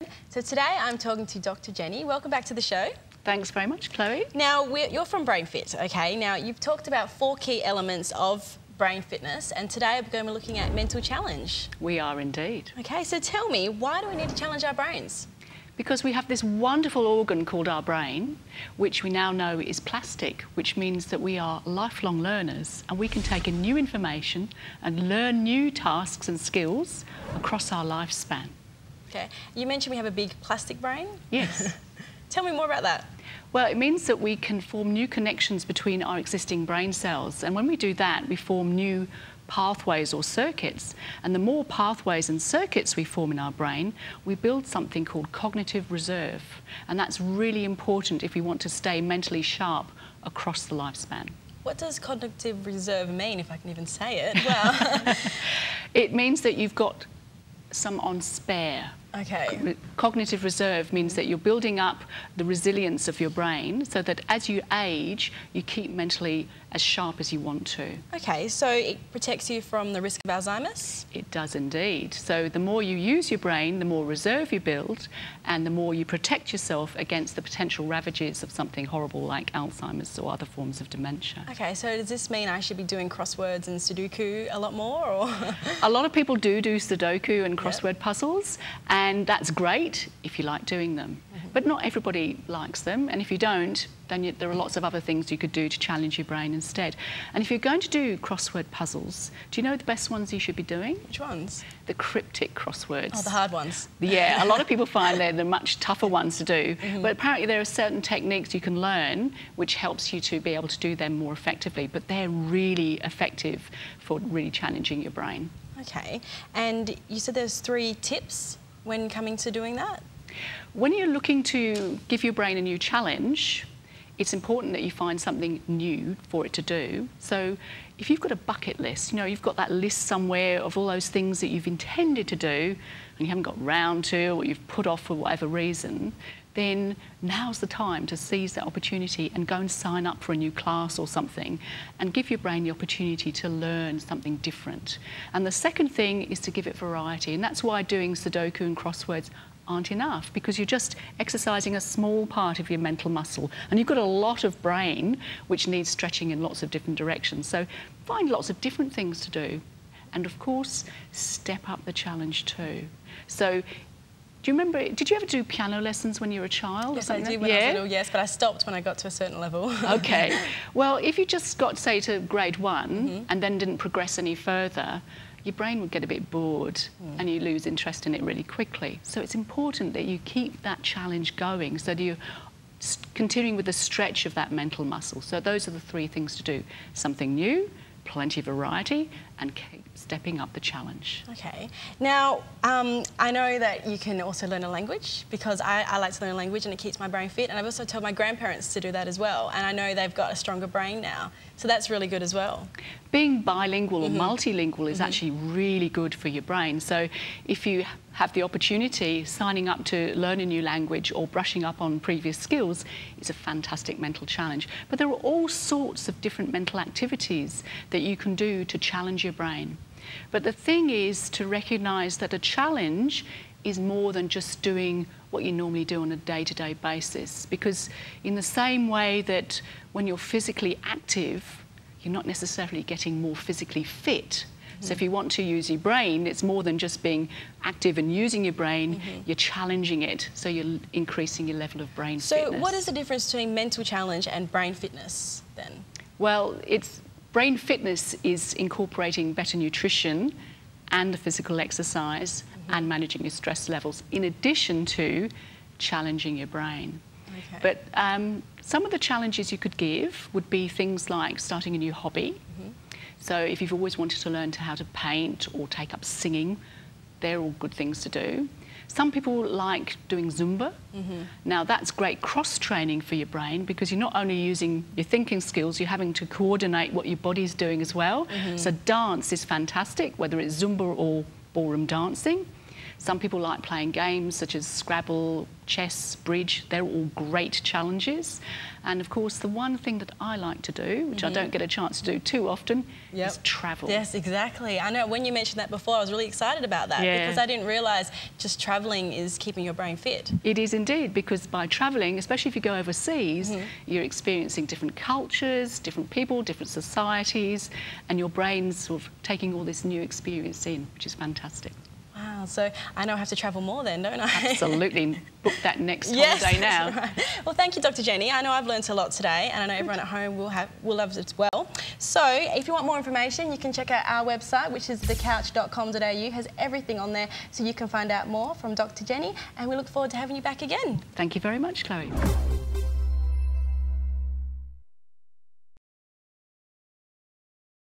So today I'm talking to Dr. Jenny. Welcome back to the show. Thanks very much, Chloe. Now, you're from BrainFit, okay? Now, you've talked about 4 key elements of brain fitness, and today we're going to be looking at mental challenge. We are indeed. Okay, so tell me, why do we need to challenge our brains? Because we have this wonderful organ called our brain, which we now know is plastic, which means that we are lifelong learners and we can take in new information and learn new tasks and skills across our lifespan. Okay, you mentioned we have a big plastic brain? Yes. Tell me more about that. Well, it means that we can form new connections between our existing brain cells, and when we do that, we form new pathways or circuits, and the more pathways and circuits we form in our brain, we build something called cognitive reserve, and that's really important if we want to stay mentally sharp across the lifespan. What does cognitive reserve mean, if I can even say it? Well, it means that you've got some on spare. Okay. Cognitive reserve means that you're building up the resilience of your brain so that as you age, you keep mentally as sharp as you want to. Okay, so it protects you from the risk of Alzheimer's? It does indeed. So the more you use your brain, the more reserve you build, and the more you protect yourself against the potential ravages of something horrible like Alzheimer's or other forms of dementia. Okay, so does this mean I should be doing crosswords and Sudoku a lot more, or? A lot of people do Sudoku and crossword puzzles, and that's great if you like doing them. But not everybody likes them, and if you don't, then there are lots of other things you could do to challenge your brain instead. And if you're going to do crossword puzzles, do you know the best ones you should be doing? Which ones? The cryptic crosswords. Oh, the hard ones. Yeah, a lot of people find they're the much tougher ones to do, but apparently there are certain techniques you can learn which helps you to be able to do them more effectively, but they're really effective for really challenging your brain. Okay, and you said there's 3 tips when coming to doing that? When you're looking to give your brain a new challenge, it's important that you find something new for it to do. So if you've got a bucket list, you know, you've got that list somewhere of all those things that you've intended to do and you haven't got round to, or you've put off for whatever reason, then now's the time to seize that opportunity and go and sign up for a new class or something and give your brain the opportunity to learn something different. And the second thing is to give it variety, and that's why doing Sudoku and crosswords aren't enough, because you're just exercising a small part of your mental muscle and you've got a lot of brain which needs stretching in lots of different directions. So find lots of different things to do, and of course step up the challenge too. So do you remember, did you ever do piano lessons when you were a child? Yes, I did when I was little, yes, but I stopped when I got to a certain level. Okay. Well, if you just got, say, to grade 1 and then didn't progress any further, your brain would get a bit bored and you lose interest in it really quickly. So it's important that you keep that challenge going so that you're continuing with the stretch of that mental muscle. So those are the 3 things to do. Something new, plenty of variety, and keep stepping up the challenge. Okay. Now, I know that you can also learn a language, because I like to learn a language and it keeps my brain fit, and I've also told my grandparents to do that as well, and I know they've got a stronger brain now, so that's really good as well. Being bilingual or multilingual is actually really good for your brain. So if you have the opportunity, signing up to learn a new language or brushing up on previous skills is a fantastic mental challenge. But there are all sorts of different mental activities that you can do to challenge your brain. But the thing is to recognise that a challenge is more than just doing what you normally do on a day-to-day basis, because in the same way that when you're physically active, you're not necessarily getting more physically fit. So if you want to use your brain, it's more than just being active and using your brain, you're challenging it, so you're increasing your level of brain fitness. So what is the difference between mental challenge and brain fitness then? Well, brain fitness is incorporating better nutrition and the physical exercise and managing your stress levels, in addition to challenging your brain. Okay. But some of the challenges you could give would be things like starting a new hobby. So if you've always wanted to learn how to paint or take up singing, they're all good things to do. Some people like doing Zumba. Now that's great cross-training for your brain, because you're not only using your thinking skills, you're having to coordinate what your body's doing as well. So dance is fantastic, whether it's Zumba or ballroom dancing. Some people like playing games such as Scrabble, chess, bridge. They're all great challenges. And of course, the one thing that I like to do, which I don't get a chance to do too often, is travel. Yes, exactly. I know when you mentioned that before, I was really excited about that because I didn't realise just travelling is keeping your brain fit. It is indeed, because by travelling, especially if you go overseas, you're experiencing different cultures, different people, different societies, and your brain's sort of taking all this new experience in, which is fantastic. Wow, so I know I have to travel more then, don't I? Absolutely. Book that next holiday now. Right. Well, thank you, Dr. Jenny. I know I've learnt a lot today, and I know everyone at home will love it as well. So, if you want more information, you can check out our website, which is thecouch.com.au. It has everything on there, so you can find out more from Dr. Jenny, and we look forward to having you back again. Thank you very much, Chloe.